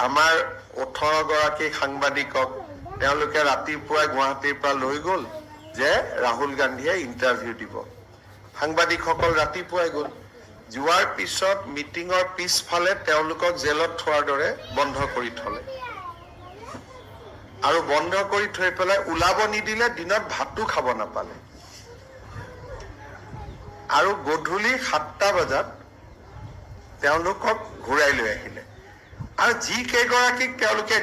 আমাৰ 18 গৰাকী সাংবাদিকক তেওঁলোকে ৰাতিপুৱাই গুৱাহাটীৰ পৰা লৈ গ'ল যে ৰাহুল গান্ধীয়ে ইণ্টাৰভিউ দিব। সাংবাদিকসকল ৰাতিপুৱাই গ'ল। যোৱাৰ পিছত মিটিঙৰ পিছফালে তেওঁলোকক জেলত থোৱাৰ দৰে বন্ধ কৰি থলে। আৰু বন্ধ কৰি থৈ পেলাই ওলাব নিদিলে, দিনত ভাতো খাব নাপালে। আৰু গধূলি 7টা বজাত তেওঁলোকক ঘূৰাই লৈ আহিলে। আৰু যি কেইগৰাকীক তেওঁলোকে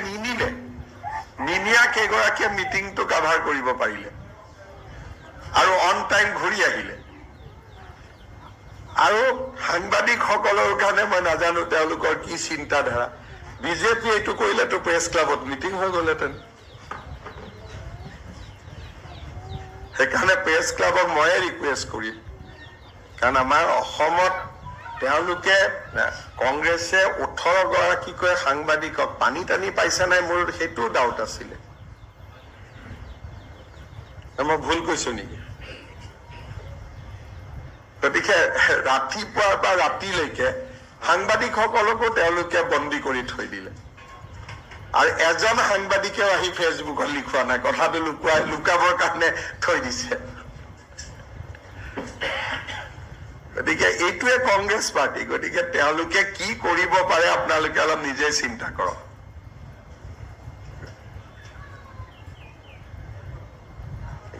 নিনিয়া কেইগৰাকীয়ে মিটিংটো কাভাৰ কৰিব পাৰিলে আৰু অন টাইম ঘূৰি আহিলে। আৰু সাংবাদিকসকলৰ কাৰণে মই নাজানো তেওঁলোকৰ কি চিন্তাধাৰা। বিজেপি এইটো কৰিলেতো প্ৰেছ ক্লাবত মিটিং হৈ গ'লহেঁতেন। সেইকাৰণে প্ৰেছ ক্লাবক ময়ে ৰিকুৱেষ্ট কৰিম, কাৰণ আমাৰ অসমত তেওঁলোকে কংগ্ৰেছে 18 গৰাকীকৈ সাংবাদিকক পানী টানি পাইছে নাই, মোৰ সেইটো ডাউট আছিলে। মই ভুল কৈছো নেকি? গতিকে ৰাতিপুৱাৰ পৰা ৰাতিলৈকে সাংবাদিকসকলকো তেওঁলোকে বন্দী কৰি থৈ দিলে। আৰু এজন সাংবাদিকেও আহি ফেচবুকত লিখোৱা নাই, কথাটো লুকাবৰ কাৰণে থৈ দিছে। গতিকে এইটোৱে কংগ্ৰেছ পাৰ্টি। গতিকে তেওঁলোকে কি কৰিব পাৰে আপোনালোকে অলপ নিজে চিন্তা কৰক।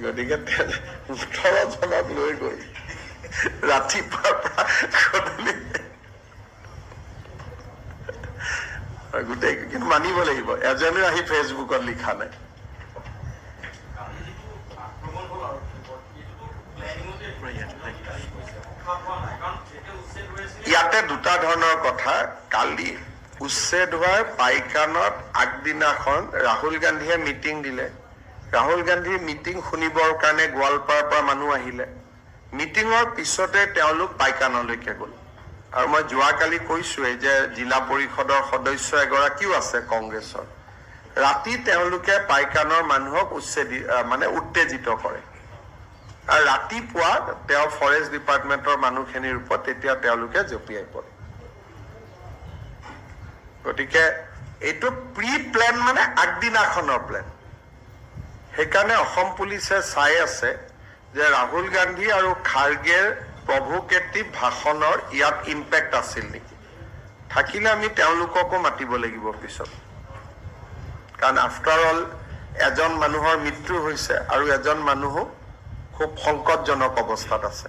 গতিকে 18 জনক লৈ গৈ ৰাতিপুৱাৰ পৰা গধূলি গোটেই কিন্তু মানিব লাগিব, এজনে আহি ফেচবুকত লিখা নাই। ইয়াতে দুটা ধৰণৰ কথা। কালি উচ্ছেদ হোৱাৰ পাইকানত আগদিনাখন ৰাহুল গান্ধীয়ে মিটিং দিলে। ৰাহুল গান্ধীৰ মিটিং শুনিবৰ কাৰণে গোৱালপাৰাৰ পৰা মানুহ আহিলে। মিটিঙৰ পিছতে তেওঁলোক পাইকানলৈকে গ'ল। আৰু মই যোৱাকালি কৈছোৱেই যে জিলা পৰিষদৰ সদস্য এগৰাকীও আছে কংগ্ৰেছৰ। ৰাতি তেওঁলোকে পাইকানৰ মানুহক উত্তেজিত কৰে। আৰু ৰাতিপুৱা তেওঁ ফৰেষ্ট ডিপাৰ্টমেণ্টৰ মানুহখিনিৰ ওপৰত তেতিয়া তেওঁলোকে জঁপিয়াই পৰে। গতিকে এইটো প্ৰি প্লেন, মানে আগদিনাখনৰ প্লেন। সেইকাৰণে অসম পুলিচে চাই আছে যে ৰাহুল গান্ধী আৰু খাৰ্গেৰ প্ৰভোকেটিভ ভাষণৰ ইয়াত ইম্পেক্ট আছিল নেকি। থাকিলে আমি তেওঁলোককো মাতিব লাগিব পিছত, কাৰণ আফটাৰ অল এজন মানুহৰ মৃত্যু হৈছে আৰু এজন মানুহো খুব সংকটজনক অৱস্থাত আছে।